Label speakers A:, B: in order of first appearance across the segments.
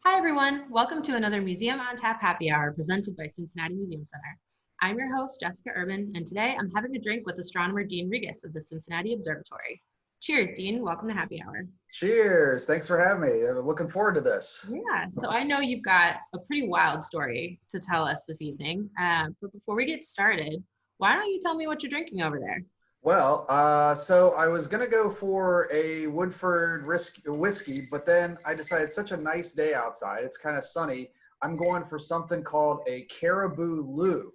A: Hi, everyone. Welcome to another Museum on Tap Happy Hour presented by Cincinnati Museum Center. I'm your host, Jessica Urban, and today I'm having a drink with astronomer Dean Regas of the Cincinnati Observatory. Cheers, Dean. Welcome to Happy Hour.
B: Cheers. Thanks for having me. I'm looking forward to this.
A: Yeah, so I know you've got a pretty wild story to tell us this evening. But before we get started, why don't you tell me what you're drinking over there?
B: So I was going to go for a Woodford whiskey, but then I decided it's such a nice day outside. It's kind of sunny. I'm going for something called a Caribou Lou.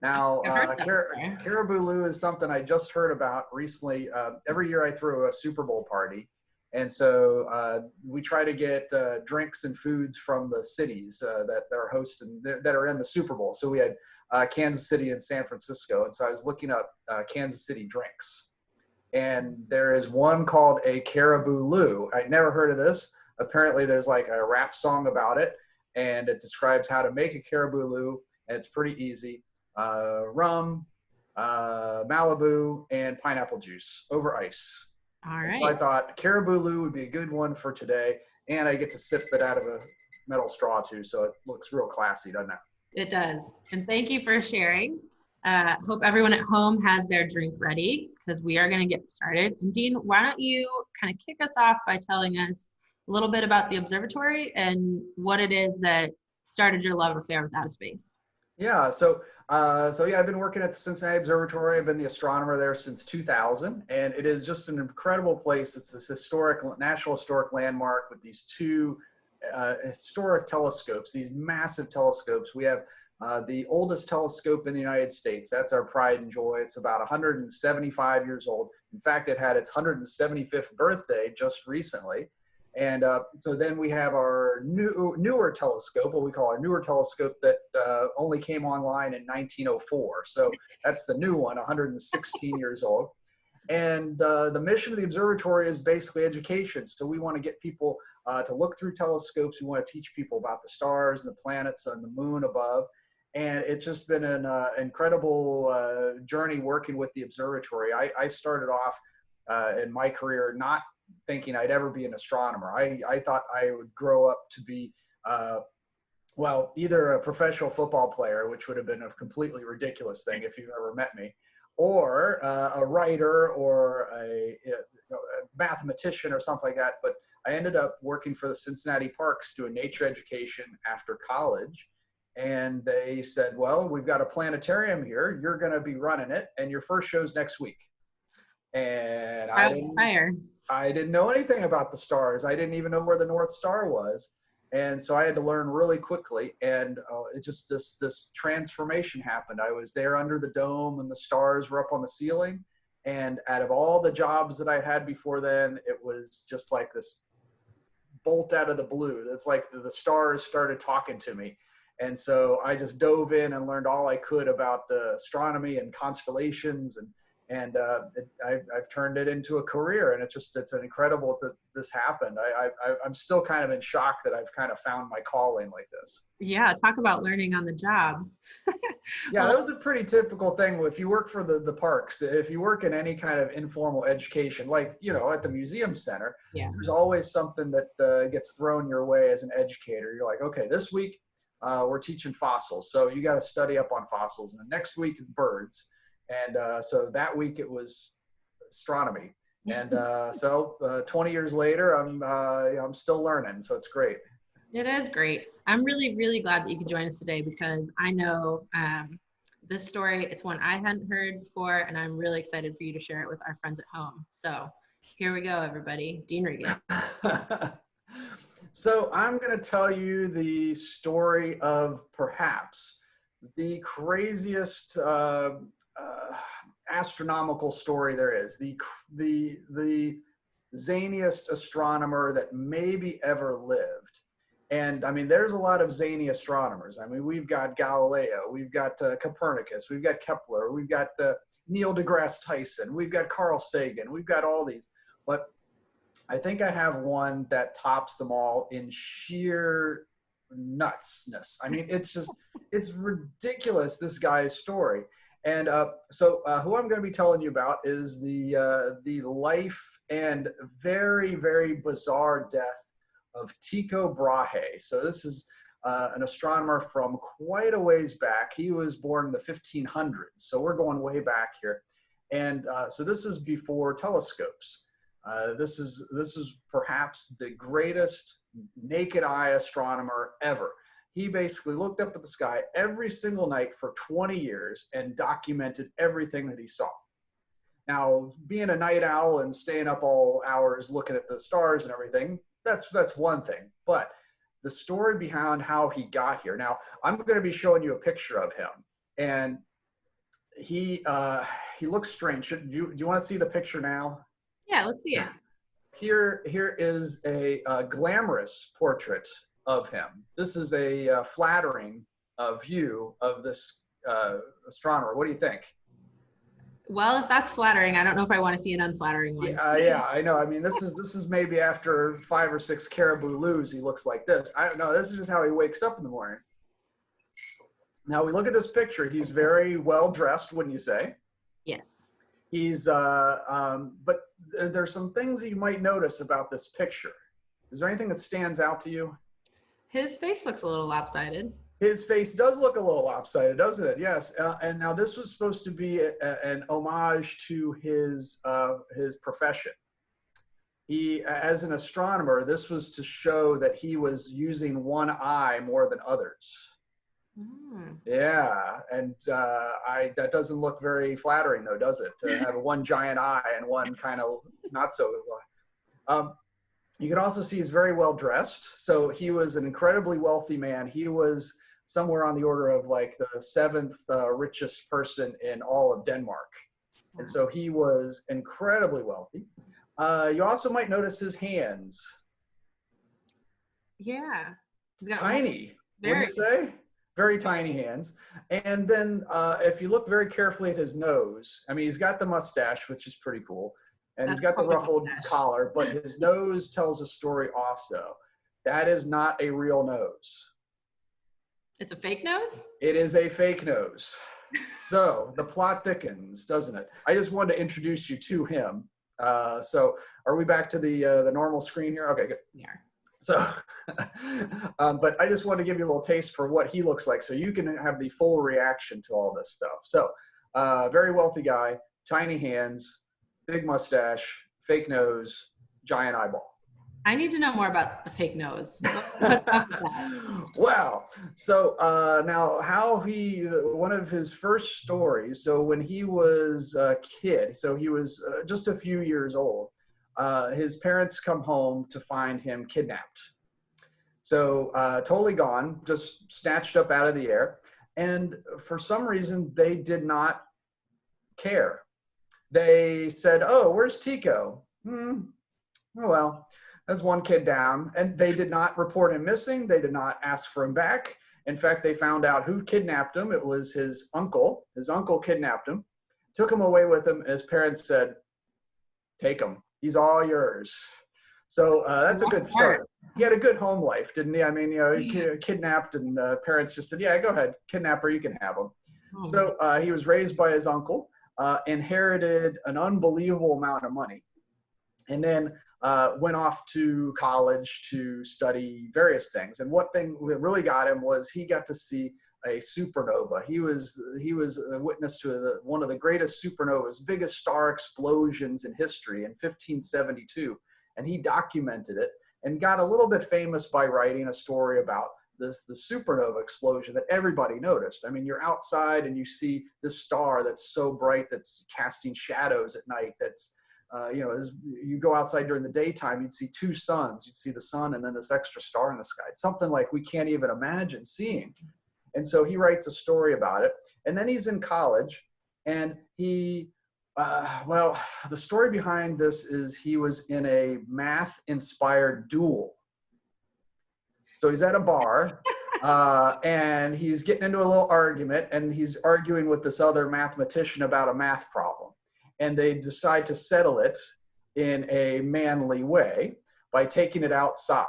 B: Now,
A: I've heard that before.
B: Caribou Lou is something I just heard about recently. Every year I throw a Super Bowl party. And so we try to get drinks and foods from the cities that are hosting, that are in the Super Bowl. So we had Kansas City and San Francisco. And so I was looking up Kansas City drinks. And there is one called a Caribou Lou. I'd never heard of this. Apparently there's like a rap song about it. And it describes how to make a Caribou Lou. And it's pretty easy. Rum, Malibu, and pineapple juice over ice.
A: All
B: And so I
A: right.
B: thought Caribou Lou would be a good one for today. And I get to sip it out of a metal straw too. So it looks real classy, doesn't it?
A: It does. And thank you for sharing. Hope everyone at home has their drink ready because we are going to get started. And Dean, why don't you kind of kick us off by telling us a little bit about the observatory and what it is that started your love affair with outer space?
B: Yeah. So I've been working at the Cincinnati Observatory. I've been the astronomer there since 2000, and it is just an incredible place. It's this national historic landmark with these two historic telescopes, these massive telescopes. We have the oldest telescope in the United States. That's our pride and joy. It's about 175 years old. In fact, it had its 175th birthday just recently. And so then we have our newer telescope, what we call our newer telescope that only came online in 1904. So that's the new one, 116 years old. And the mission of the observatory is basically education. So we want to get people to look through telescopes. We want to teach people about the stars and the planets and the moon above. And it's just been an incredible journey working with the observatory. I started off in my career not thinking I'd ever be an astronomer. I thought I would grow up to be, either a professional football player, which would have been a completely ridiculous thing if you've ever met me, or a writer or a mathematician or something like that. But I ended up working for the Cincinnati Parks doing nature education after college. And they said, well, we've got a planetarium here. You're going to be running it. And your first show's next week. And
A: Fire.
B: I didn't know anything about the stars. I didn't even know where the North Star was. And so I had to learn really quickly. And it just, this transformation happened. I was there under the dome and the stars were up on the ceiling. And out of all the jobs that I had before then, it was just like this bolt out of the blue. It's like the stars started talking to me. And so I just dove in and learned all I could about astronomy and constellations, and I've turned it into a career. And it's an incredible that this happened. I'm still kind of in shock that I've kind of found my calling like this.
A: Yeah, talk about learning on the job.
B: Yeah, that was a pretty typical thing. If you work for the parks, if you work in any kind of informal education, like, at the museum center,
A: Yeah.
B: there's always something that gets thrown your way as an educator. You're like, okay, this week we're teaching fossils. So you got to study up on fossils. And the next week is birds. And so that week it was astronomy. And so 20 years later, I'm still learning. So it's great.
A: It is great. I'm really, really glad that you could join us today because I know this story, it's one I hadn't heard before, and I'm really excited for you to share it with our friends at home. So here we go, everybody. Dean Regan.
B: So I'm going to tell you the story of perhaps the craziest astronomical story there is. The zaniest astronomer that maybe ever lived. And I mean, there's a lot of zany astronomers. I mean, we've got Galileo, we've got Copernicus, we've got Kepler, we've got Neil deGrasse Tyson, we've got Carl Sagan, we've got all these. But I think I have one that tops them all in sheer nutsness. I mean, it's ridiculous, this guy's story. And who I'm going to be telling you about is the life and very, very bizarre death of Tycho Brahe. So this is an astronomer from quite a ways back. He was born in the 1500s, so we're going way back here. And so this is before telescopes. This is perhaps the greatest naked eye astronomer ever. He basically looked up at the sky every single night for 20 years and documented everything that he saw. Now, being a night owl and staying up all hours looking at the stars and everything, that's one thing. But the story behind how he got here. Now, I'm going to be showing you a picture of him, and he looks strange. Do you want to see the picture now?
A: Yeah, let's see it.
B: Here is a glamorous portrait of him. This is a flattering view of this astronomer. What do you think?
A: Well, if that's flattering, I don't know if I want to see an unflattering one.
B: Yeah, I know. I mean, this is maybe after 5 or 6 caribou loos, he looks like this. I don't know. This is just how he wakes up in the morning. Now we look at this picture. He's very well dressed, wouldn't you say?
A: Yes.
B: He's but there's some things that you might notice about this picture. Is there anything that stands out to you?
A: His face looks a little lopsided.
B: His face does look a little lopsided, doesn't it? Yes. And now this was supposed to be an homage to his profession. He, as an astronomer, this was to show that he was using one eye more than others. Mm. Yeah, and that doesn't look very flattering, though, does it? To have one giant eye and one kind of not so. You can also see he's very well dressed. So he was an incredibly wealthy man. He was somewhere on the order of like the 7th richest person in all of Denmark. And so he was incredibly wealthy. You also might notice his hands.
A: Yeah.
B: He's got tiny, wouldn't you say? Very tiny hands. And then if you look very carefully at his nose, I mean, he's got the mustache, which is pretty cool. And he's got the ruffled collar, but his nose tells a story also. That is not a real nose.
A: It's a fake nose?
B: It is a fake nose. So the plot thickens, doesn't it? I just wanted to introduce you to him. So are we back to the normal screen here? Okay, good.
A: Yeah.
B: So, but I just want to give you a little taste for what he looks like so you can have the full reaction to all this stuff. So, very wealthy guy, tiny hands, big mustache, fake nose, giant eyeball.
A: I need to know more about the fake nose.
B: Wow. So now one of his first stories, so when he was a kid, so he was just a few years old, his parents come home to find him kidnapped. So totally gone, just snatched up out of the air. And for some reason, they did not care. They said, oh, where's Tycho? Oh, well, that's one kid down. And they did not report him missing. They did not ask for him back. In fact, they found out who kidnapped him. It was his uncle. His uncle kidnapped him, took him away with him. And his parents said, take him. He's all yours. So that's a good start. He had a good home life, didn't he? I mean, he kidnapped and parents just said, yeah, go ahead. Kidnapper, you can have him. Oh, so he was raised by his uncle, inherited an unbelievable amount of money, and then went off to college to study various things. And what thing that really got him was he got to see a supernova. He was a witness to one of the greatest supernovas, biggest star explosions in history in 1572. And he documented it and got a little bit famous by writing a story about the supernova explosion that everybody noticed. I mean, you're outside and you see this star that's so bright that's casting shadows at night. That's you go outside during the daytime, you'd see 2 suns. You'd see the sun and then this extra star in the sky. It's something like we can't even imagine seeing. And so he writes a story about it. And then he's in college, and he, the story behind this is he was in a math-inspired duel. So he's at a bar, and he's getting into a little argument, and he's arguing with this other mathematician about a math problem. And they decide to settle it in a manly way by taking it outside.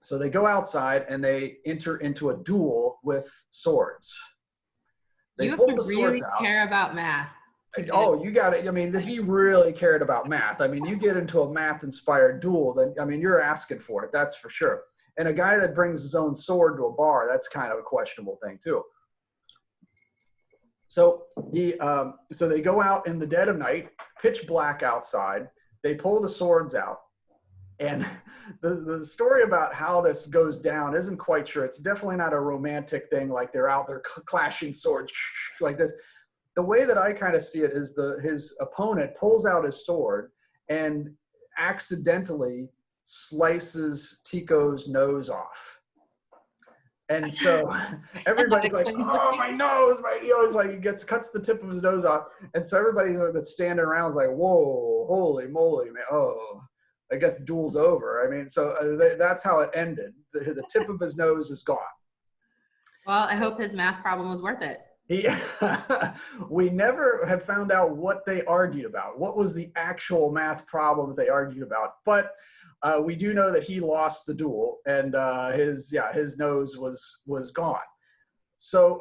B: So they go outside and they enter into a duel with swords. They
A: pull the swords out. You have to really care about math. to get it.
B: Oh, you got it. I mean, he really cared about math. I mean, you get into a math-inspired duel, then, I mean, you're asking for it, that's for sure. And a guy that brings his own sword to a bar, that's kind of a questionable thing, too. So so they go out in the dead of night, pitch black outside. They pull the swords out. And the story about how this goes down isn't quite sure. It's definitely not a romantic thing, like they're out there clashing swords like this. The way that I kind of see it is his opponent pulls out his sword and accidentally slices Tycho's nose off. And so everybody's like, oh, my nose, he cuts the tip of his nose off. And so everybody that's standing around is like, whoa, holy moly, man. Oh, I guess duel's over. I mean, so that's how it ended. The tip of his nose is gone.
A: Well, I hope his math problem was worth it.
B: Yeah. We never have found out what they argued about. What was the actual math problem they argued about? But we do know that he lost the duel, and his nose was gone. So,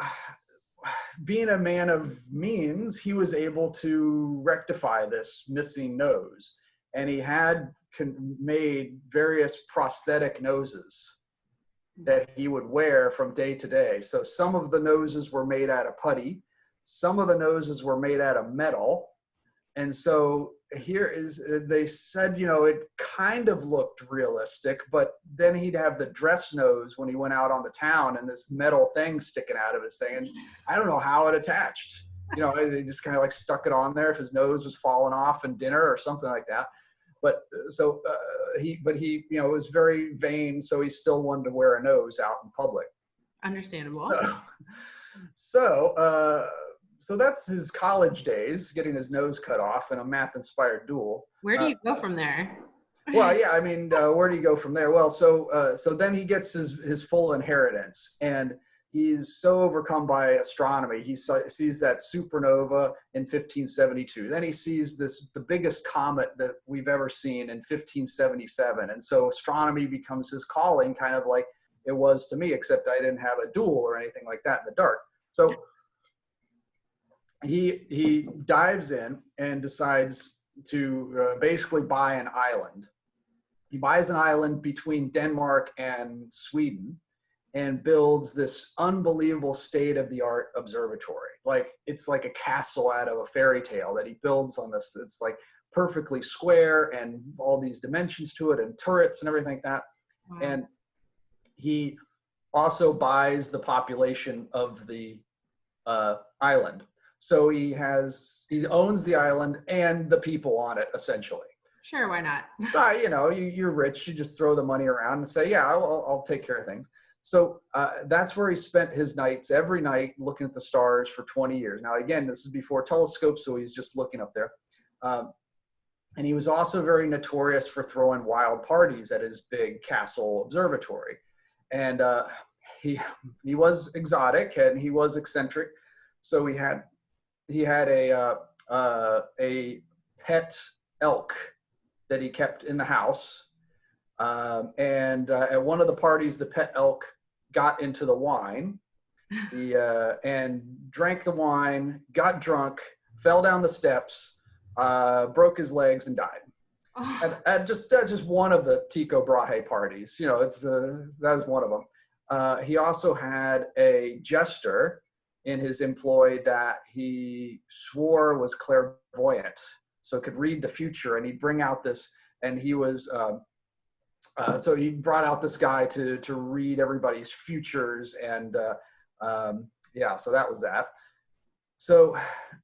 B: being a man of means, he was able to rectify this missing nose, and he had made various prosthetic noses that he would wear from day to day. So some of the noses were made out of putty, some of the noses were made out of metal. And so they said, it kind of looked realistic, but then he'd have the dress nose when he went out on the town and this metal thing sticking out of his thing. And I don't know how it attached. They just kind of like stuck it on there if his nose was falling off in dinner or something like that. But so he was very vain, so he still wanted to wear a nose out in public.
A: Understandable.
B: So that's his college days, getting his nose cut off in a math-inspired duel.
A: Where do you go from there?
B: Well, yeah, I mean, where do you go from there? Well, so then he gets his full inheritance, and he's so overcome by astronomy. He sees that supernova in 1572. Then he sees the biggest comet that we've ever seen in 1577. And so astronomy becomes his calling, kind of like it was to me, except I didn't have a duel or anything like that in the dark. So he dives in and decides to basically buy an island. He buys an island between Denmark and Sweden, and builds this unbelievable state-of-the-art observatory. Like, it's like a castle out of a fairy tale that he builds on this. It's like perfectly square and all these dimensions to it and turrets and everything like that. Wow. And he also buys the population of the island. So he owns the island and the people on it, essentially.
A: Sure, why not?
B: You're rich. You just throw the money around and say, yeah, I'll take care of things. So that's where he spent his nights, every night, looking at the stars for 20 years. Now, again, this is before telescopes, so he's just looking up there. And he was also very notorious for throwing wild parties at his big castle observatory. And he was exotic and he was eccentric. So he had a pet elk that he kept in the house. And at one of the parties, the pet elk got into the wine and drank the wine, got drunk, fell down the steps, broke his legs, and died. Oh. That's just one of the Tycho Brahe parties. That was one of them. He also had a jester in his employ that he swore was clairvoyant, so could read the future, and he'd bring out this, and he was... so he brought out this guy to read everybody's futures, and so that was that. So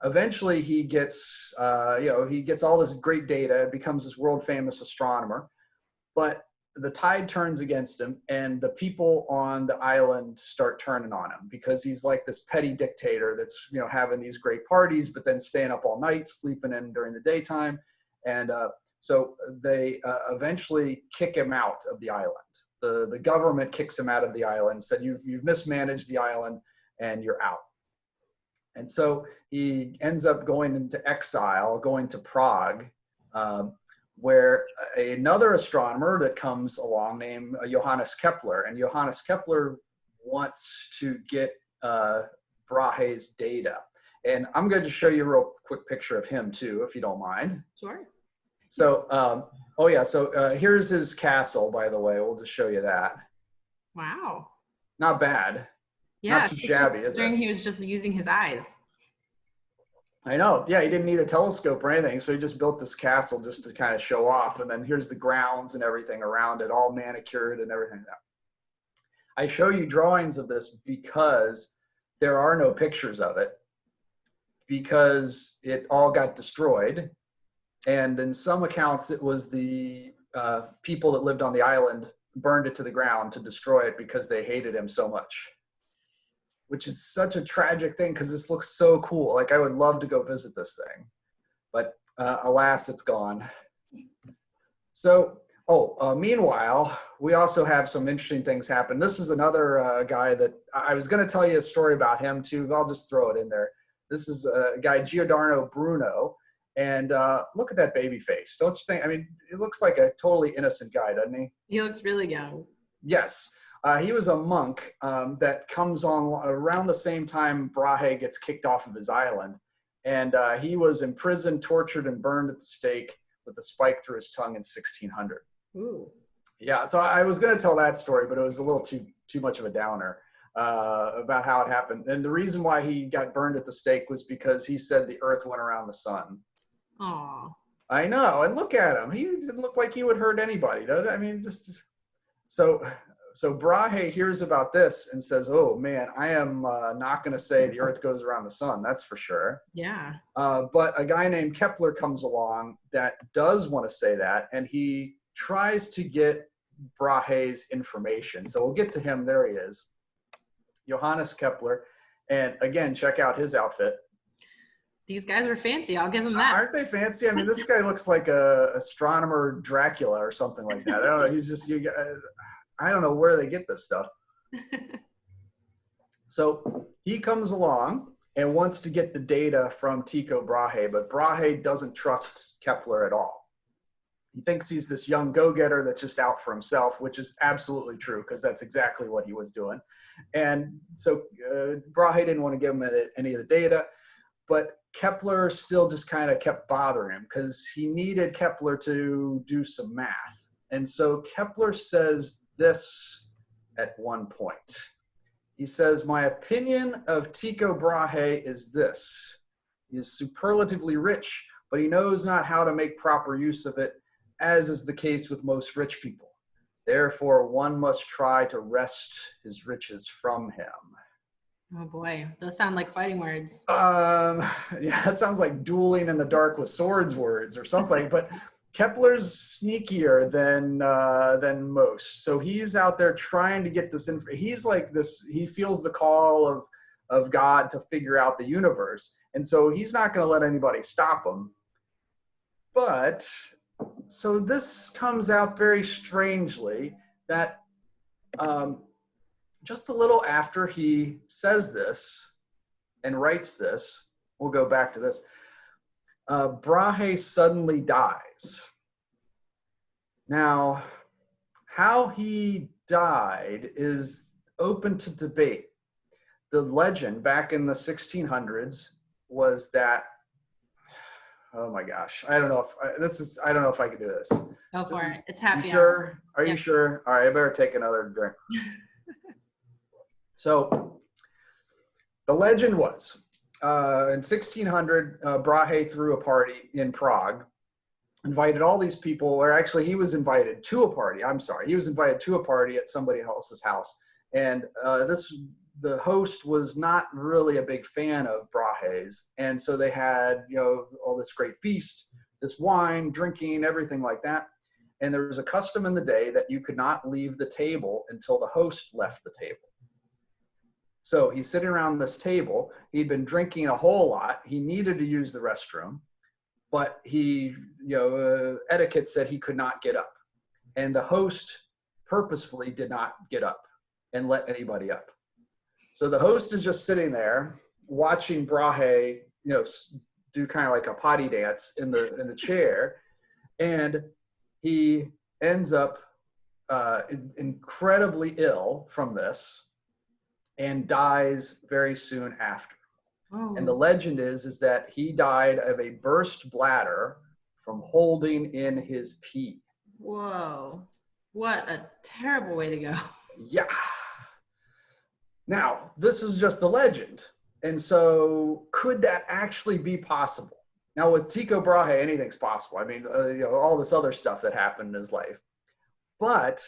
B: eventually he gets all this great data, becomes this world famous astronomer, but the tide turns against him, and the people on the island start turning on him because he's like this petty dictator that's having these great parties, but then staying up all night, sleeping in during the daytime, and so they eventually kick him out of the island. The government kicks him out of the island, said, you've mismanaged the island and you're out. And so he ends up going into exile, going to Prague, where another astronomer that comes along named Johannes Kepler. And Johannes Kepler wants to get Brahe's data. And I'm going to show you a real quick picture of him too, if you don't mind.
A: Sure.
B: So, oh yeah, so here's his castle, by the way. We'll just show you that.
A: Wow.
B: Not bad. Not
A: Yeah,
B: too shabby, is it?
A: he was just using his eyes.
B: I know. Yeah, he didn't need a telescope or anything, so he just built this castle just to kind of show off. And then here's the grounds and everything around it, all manicured and everything. I show you drawings of this because there are no pictures of it, because it all got destroyed. And in some accounts, it was the people that lived on the island burned it to the ground to destroy it because they hated him so much, which is such a tragic thing because this looks so cool. Like, I would love to go visit this thing, but alas, it's gone. So, meanwhile, we also have some interesting things happen. This is another guy that I was going to tell you a story about him too. I'll just throw it in there. This is a guy, Giordano Bruno. And look at that baby face. Don't you think? I mean, it looks like a totally innocent guy, doesn't he?
A: He looks really young.
B: Yes. He was a monk that comes on around the same time Brahe gets kicked off of his island. And he was imprisoned, tortured, and burned at the stake with a spike through his tongue in 1600.
A: Ooh.
B: Yeah, so I was going to tell that story, but it was a little too much of a downer about how it happened. And the reason why he got burned at the stake was because he said the earth went around the sun.
A: Aw.
B: I know, and look at him. He didn't look like he would hurt anybody, does it? I mean, just so Brahe hears about this and says, "Oh man, I am not going to say the Earth goes around the sun. That's for sure."
A: Yeah.
B: But a guy named Kepler comes along that does want to say that, and he tries to get Brahe's information. So we'll get to him. There he is, Johannes Kepler, and again, check out his outfit.
A: These guys were fancy. I'll give them that.
B: Aren't they fancy? I mean, this guy looks like a astronomer Dracula or something like that. I don't know. He's just, I don't know where they get this stuff. So he comes along and wants to get the data from Tycho Brahe, but Brahe doesn't trust Kepler at all. He thinks he's this young go-getter that's just out for himself, which is absolutely true because that's exactly what he was doing. And so Brahe didn't want to give him any of the data, but Kepler still just kind of kept bothering him because he needed Kepler to do some math. And so Kepler says this at one point. He says, "My opinion of Tycho Brahe is this. He is superlatively rich, but he knows not how to make proper use of it, as is the case with most rich people. Therefore, one must try to wrest his riches from him."
A: Oh boy, those sound like fighting words.
B: Yeah, that sounds like dueling in the dark with swords words or something. But Kepler's sneakier than most, so he's out there trying to get this. He's like this. He feels the call of God to figure out the universe, and so he's not going to let anybody stop him. But so this comes out very strangely that. Just a little after he says this and writes this, we'll go back to this, Brahe suddenly dies. Now, how he died is open to debate. The legend back in the 1600s was that, oh my gosh, I don't know if I can do this.
A: Go for it. It's happy
B: hour. Sure? Are
A: you
B: sure? All right, I better take another drink. So the legend was, in 1600, Brahe threw a party in Prague, invited all these people, or actually he was invited to a party. He was invited to a party at somebody else's house. And the host was not really a big fan of Brahe's. And so they had, all this great feast, this wine, drinking, everything like that. And there was a custom in the day that you could not leave the table until the host left the table. So he's sitting around this table. He'd been drinking a whole lot. He needed to use the restroom, but etiquette said he could not get up. And the host purposefully did not get up and let anybody up. So the host is just sitting there watching Brahe, do kind of like a potty dance in the chair. And he ends up incredibly ill from this and dies very soon after. And the
A: Oh,
B: legend is that he died of a burst bladder from holding in his pee.
A: whoa. What a terrible way to go.
B: Yeah. Now, this is just the legend. And so, could that actually be possible? Now, with Tycho Brahe, anything's possible. I mean, all this other stuff that happened in his life. But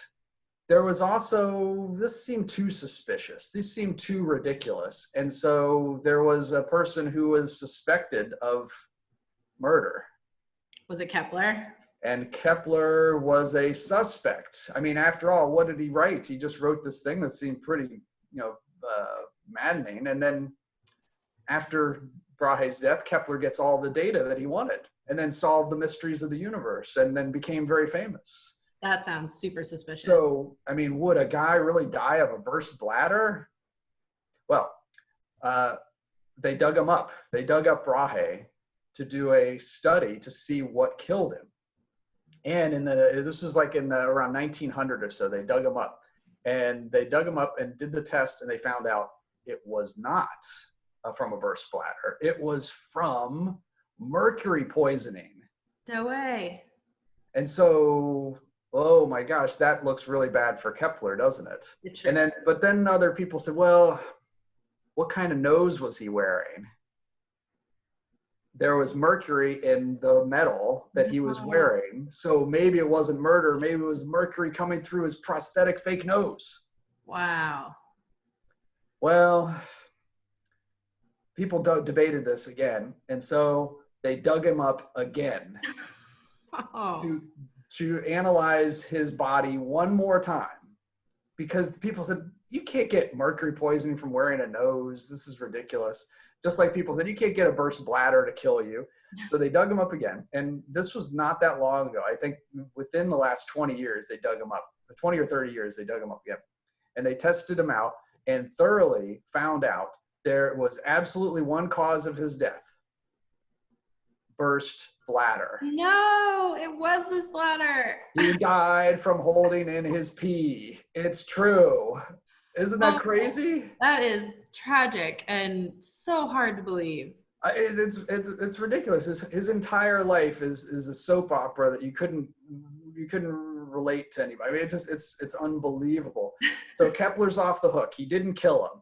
B: there was also, this seemed too suspicious. This seemed too ridiculous. And so, there was a person who was suspected of murder.
A: Was it Kepler?
B: And Kepler was a suspect. I mean, after all, what did he write? He just wrote this thing that seemed pretty, maddening. And then after Brahe's death, Kepler gets all the data that he wanted and then solved the mysteries of the universe and then became very famous.
A: That sounds super suspicious.
B: So, I mean, would a guy really die of a burst bladder? Well, they dug him up. They dug up Brahe to do a study to see what killed him. And this was like in around 1900 or so, they dug him up. And they dug him up and did the test, and they found out it was not from a burst bladder. It was from mercury poisoning.
A: No way.
B: And so, oh my gosh, that looks really bad for Kepler, doesn't it? But then other people said, well, what kind of nose was he wearing? There was mercury in the metal that he was wearing. So maybe it wasn't murder. Maybe it was mercury coming through his prosthetic fake nose.
A: Wow.
B: Well, people debated this again. And so they dug him up again to analyze his body one more time. Because people said, you can't get mercury poisoning from wearing a nose. This is ridiculous. Just like people said, you can't get a burst bladder to kill you. So they dug him up again. And this was not that long ago. I think within the last 20 years, they dug him up. 20 or 30 years, they dug him up again. And they tested him out and thoroughly found out there was absolutely one cause of his death. Burst bladder.
A: No, it was this bladder.
B: He died from holding in his pee. It's true. Isn't that crazy?
A: That is tragic and so hard to believe.
B: It's ridiculous. His entire life is a soap opera that you couldn't relate to anybody. I mean, it's unbelievable. So Kepler's off the hook. He didn't kill him.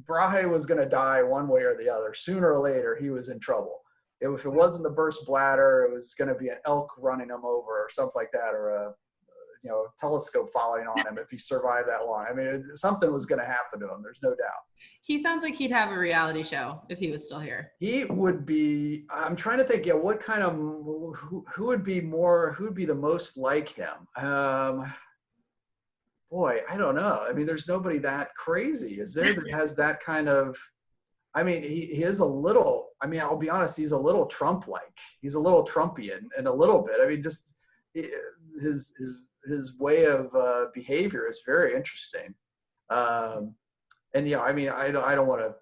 B: Brahe was going to die one way or the other. Sooner or later, he was in trouble. If it wasn't the burst bladder, it was going to be an elk running him over or something like that, or a telescope falling on him if he survived that long. I mean, something was going to happen to him. There's no doubt.
A: He sounds like he'd have a reality show if he was still here.
B: He would be, I'm trying to think, what kind of, who would be the most like him? Boy, I don't know. I mean, there's nobody that crazy, is there, that has that kind of, I mean, he is a little, I mean, I'll be honest, he's a little Trump-like. He's a little Trumpian in a little bit. I mean, just his way of behavior is very interesting. And I mean, I don't want to,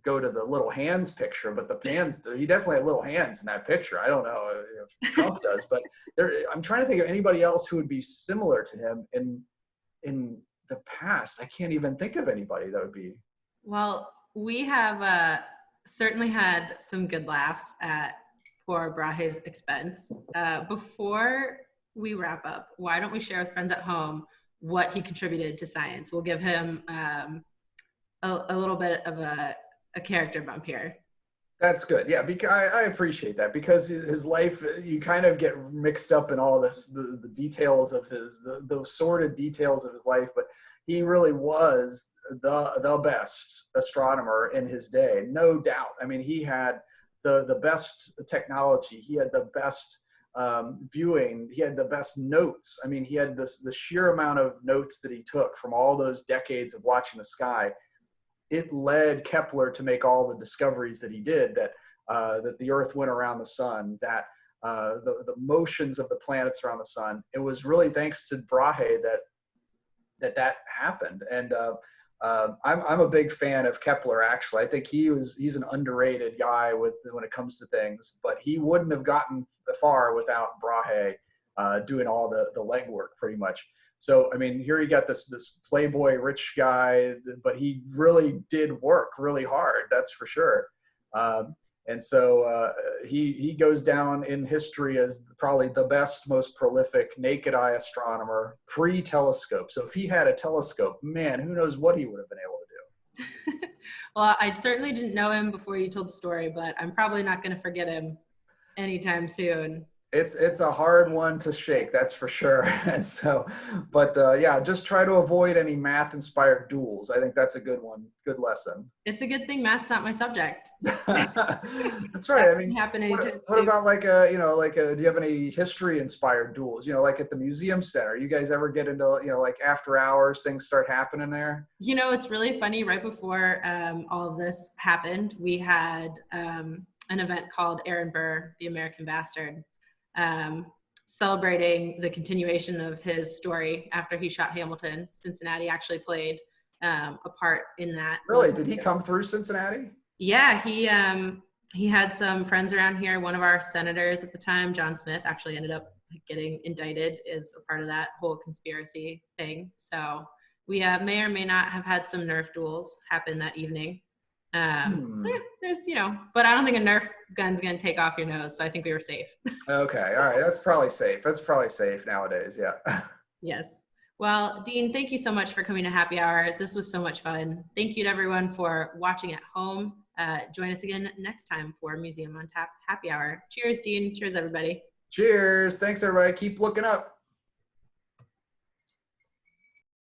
B: go to the little hands picture, but the hands, he definitely had little hands in that picture. I don't know if Trump does, but I'm trying to think of anybody else who would be similar to him in the past. I can't even think of anybody that would be.
A: Well, we have certainly had some good laughs at poor Brahe's expense. Before we wrap up, why don't we share with friends at home what he contributed to science? We'll give him a little bit of a character bump here.
B: That's good. Yeah, because I appreciate that, because his life, you kind of get mixed up in all this, the details of those sordid details of his life, but he really was the best astronomer in his day, no doubt. I mean, he had the best technology. He had the best viewing. He had the best notes. I mean, he had the sheer amount of notes that he took from all those decades of watching the sky. It led Kepler to make all the discoveries that he did, that the Earth went around the sun, that the motions of the planets around the sun. It was really thanks to Brahe that happened. And I'm a big fan of Kepler, actually. I think he's an underrated guy when it comes to things, but he wouldn't have gotten far without Brahe doing all the legwork pretty much. So, I mean, here you got this playboy rich guy, but he really did work really hard. That's for sure. And so he goes down in history as probably the best, most prolific naked eye astronomer pre-telescope. So if he had a telescope, man, who knows what he would have been able to do.
A: Well, I certainly didn't know him before you told the story, but I'm probably not going to forget him anytime soon.
B: It's a hard one to shake, that's for sure. And so, but yeah, just try to avoid any math-inspired duels. I think that's a good one, good lesson.
A: It's a good thing math's not my subject.
B: That's right. I mean, what about like do you have any history-inspired duels? Like at the museum center. You guys ever get into like after hours things start happening there?
A: It's really funny. Right before all of this happened, we had an event called Aaron Burr, the American Bastard, celebrating the continuation of his story after he shot Hamilton. Cincinnati actually played a part in that.
B: Really? Did he come through Cincinnati?
A: Yeah, he had some friends around here. One of our senators at the time, John Smith, actually ended up getting indicted as a part of that whole conspiracy thing. So we may or may not have had some Nerf duels happen that evening. So yeah, there's, but I don't think a Nerf gun's going to take off your nose. So I think we were safe.
B: Okay. All right. That's probably safe. That's probably safe nowadays. Yeah.
A: Yes. Well, Dean, thank you so much for coming to Happy Hour. This was so much fun. Thank you to everyone for watching at home. Join us again next time for Museum on Tap Happy Hour. Cheers, Dean. Cheers, everybody.
B: Cheers. Thanks, everybody. Keep looking up.